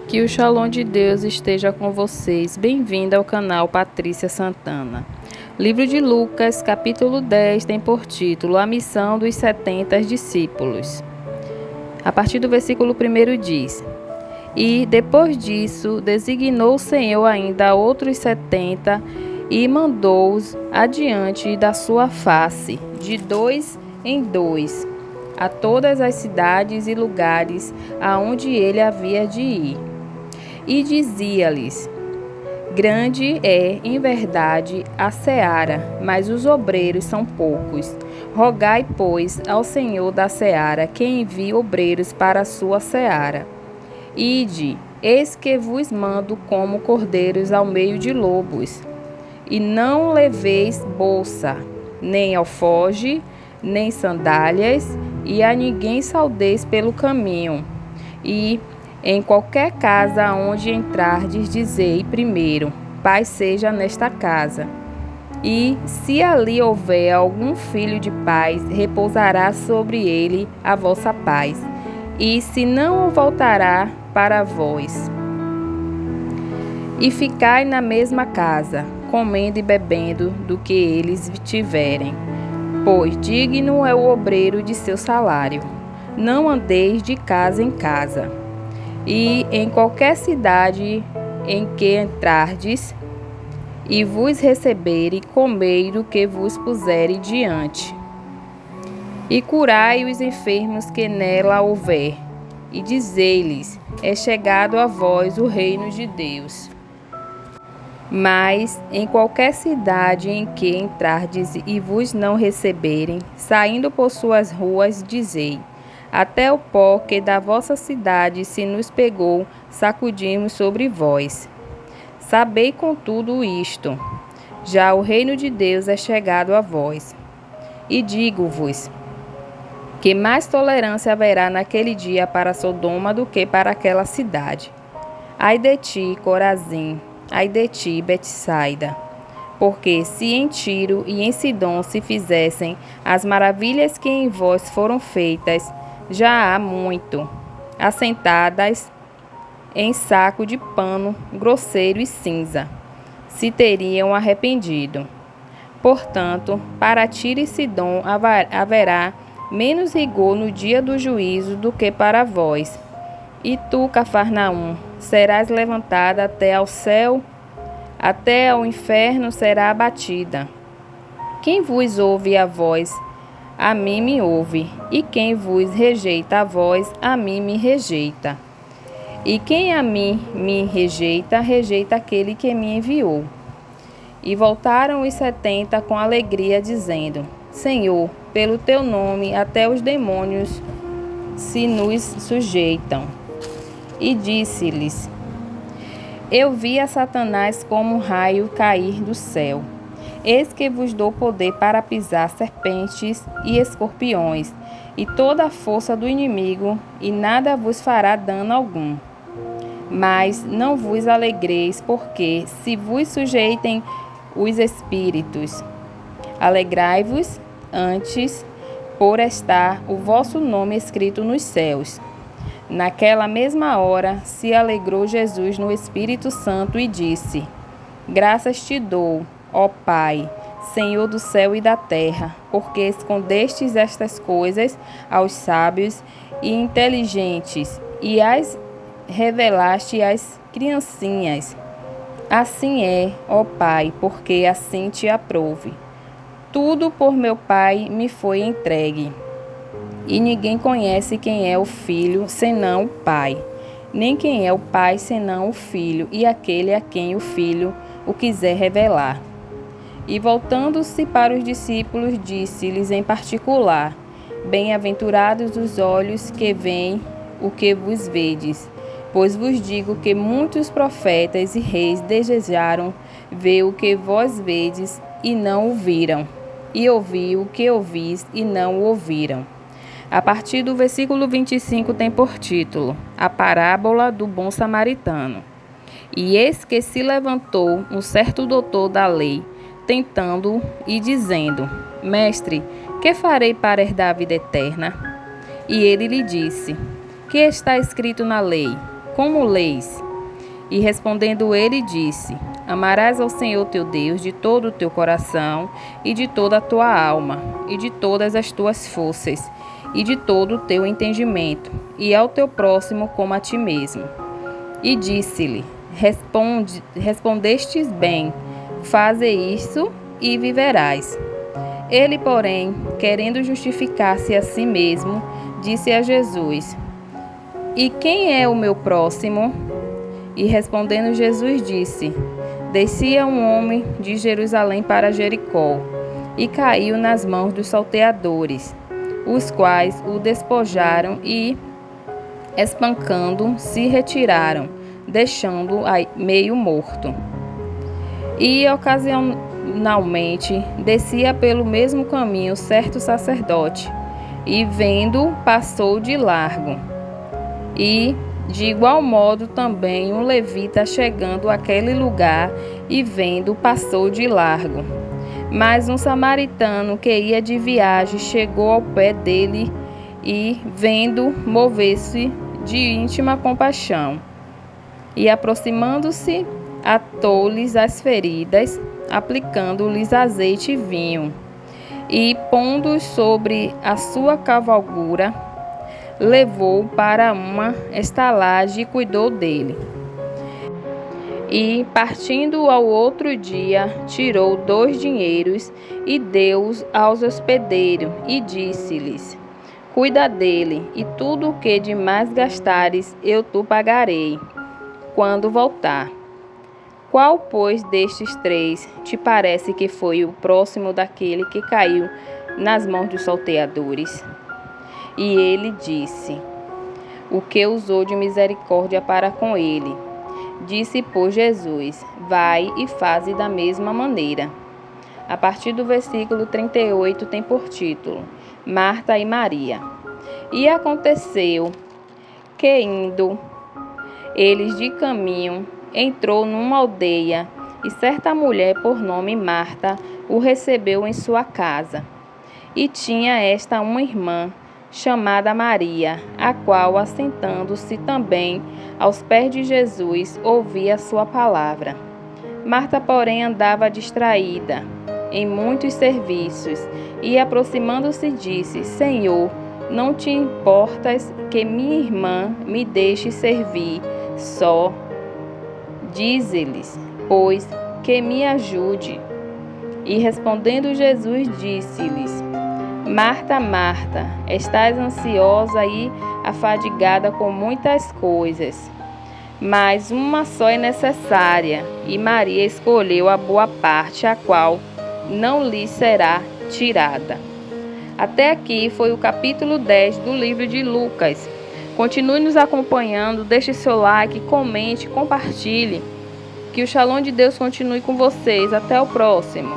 Que o Shalom de Deus esteja com vocês. Bem-vindo ao canal Patrícia Santana. Livro de Lucas, capítulo 10, tem por título A Missão dos 70 Discípulos. A partir do versículo 1 diz: E depois disso, designou o Senhor ainda outros 70 e mandou-os adiante da sua face, de 2 em 2, a todas as cidades e lugares aonde ele havia de ir. E dizia-lhes: Grande é, em verdade, a seara, mas os obreiros são poucos. Rogai, pois, ao Senhor da seara que envie obreiros para a sua seara. Ide, eis que vos mando como cordeiros ao meio de lobos. E não leveis bolsa, nem alforje, nem sandálias, e a ninguém saudeis pelo caminho. E em qualquer casa onde entrardes, dizei primeiro: paz seja nesta casa. E se ali houver algum filho de paz, repousará sobre ele a vossa paz. E se não, voltará para vós. E ficai na mesma casa, comendo e bebendo do que eles tiverem, pois digno é o obreiro de seu salário. Não andeis de casa em casa. E em qualquer cidade em que entrardes e vos receberem, comei do que vos puserem diante. E curai os enfermos que nela houver, e dizei-lhes: é chegado a vós o reino de Deus. Mas em qualquer cidade em que entrardes e vos não receberem, saindo por suas ruas, dizei: até o pó que da vossa cidade se nos pegou, sacudimos sobre vós. Sabei contudo isto: já o reino de Deus é chegado a vós. E digo-vos que mais tolerância haverá naquele dia para Sodoma do que para aquela cidade. Ai de ti, Corazim! Ai de ti, Betsaida! Porque se em Tiro e em Sidom se fizessem as maravilhas que em vós foram feitas, já há muito, assentadas em saco de pano grosseiro e cinza, se teriam arrependido. Portanto, para Tiro e Sidom haverá menos rigor no dia do juízo do que para vós. E tu, Cafarnaum, serás levantada até ao céu, até ao inferno será abatida. Quem vos ouve a vós, a mim me ouve, e quem vos rejeita a vós, a mim me rejeita. E quem a mim me rejeita, rejeita aquele que me enviou. E voltaram os 70 com alegria, dizendo: Senhor, pelo teu nome até os demônios se nos sujeitam. E disse-lhes: Eu vi a Satanás como um raio cair do céu. Eis que vos dou poder para pisar serpentes e escorpiões, e toda a força do inimigo, e nada vos fará dano algum. Mas não vos alegreis, porque se vos sujeitem os espíritos. Alegrai-vos antes, por estar o vosso nome escrito nos céus. Naquela mesma hora se alegrou Jesus no Espírito Santo e disse: Graças te dou, ó Pai, Senhor do céu e da terra, porque escondestes estas coisas aos sábios e inteligentes e as revelaste às criancinhas. Assim é, ó Pai, porque assim te aprouve. Tudo por meu Pai me foi entregue. E ninguém conhece quem é o Filho, senão o Pai, nem quem é o Pai, senão o Filho, e aquele a quem o Filho o quiser revelar. E voltando-se para os discípulos, disse-lhes em particular: Bem-aventurados os olhos que veem o que vos vedes, pois vos digo que muitos profetas e reis desejaram ver o que vós vedes e não o viram, e ouvir o que ouvis e não o ouviram. A partir do versículo 25 tem por título A Parábola do Bom Samaritano. E eis que se levantou um certo doutor da lei, tentando-o e dizendo: Mestre, que farei para herdar a vida eterna? E ele lhe disse: Que está escrito na lei? como leis? E respondendo ele, disse: Amarás ao Senhor teu Deus de todo o teu coração, e de toda a tua alma, e de todas as tuas forças, e de todo o teu entendimento, e ao teu próximo como a ti mesmo. E disse-lhe: Respondestes bem, faze isso e viverás. Ele, porém, querendo justificar-se a si mesmo, disse a Jesus: E quem é o meu próximo? E respondendo Jesus disse: Descia um homem de Jerusalém para Jericó, e caiu nas mãos dos salteadores, os quais o despojaram e, espancando, se retiraram, deixando-o meio morto. E ocasionalmente descia pelo mesmo caminho certo sacerdote, e vendo, passou de largo. E de igual modo também um levita, chegando àquele lugar e vendo, passou de largo. Mas um samaritano que ia de viagem chegou ao pé dele e, vendo, moveu-se de íntima compaixão. E aproximando-se, atou-lhes as feridas, aplicando-lhes azeite e vinho. E, pondo-os sobre a sua cavalgura, levou-o para uma estalagem e cuidou dele. E, partindo ao outro dia, tirou 2 dinheiros e deu-os aos hospedeiros, e disse-lhes: Cuida dele, e tudo o que de mais gastares eu te pagarei, quando voltar. Qual, pois, destes 3 te parece que foi o próximo daquele que caiu nas mãos dos salteadores? E ele disse: O que usou de misericórdia para com ele. Disse, pois, Jesus: Vai e faze da mesma maneira. A partir do versículo 38 tem por título: Marta e Maria. E aconteceu que, indo eles de caminho, entrou numa aldeia, e certa mulher por nome Marta o recebeu em sua casa. E tinha esta uma irmã, chamada Maria, a qual, assentando-se também aos pés de Jesus, ouvia a sua palavra. Marta, porém, andava distraída em muitos serviços, e, aproximando-se, disse: Senhor, não te importas que minha irmã me deixe servir só? Dize-lhes, pois, que me ajude. E respondendo Jesus, disse-lhes: Marta, Marta, estás ansiosa e afadigada com muitas coisas, mas uma só é necessária, e Maria escolheu a boa parte, a qual não lhe será tirada. Até aqui foi o capítulo 10 do livro de Lucas. Continue nos acompanhando, deixe seu like, comente, compartilhe. Que o Shalom de Deus continue com vocês. Até o próximo.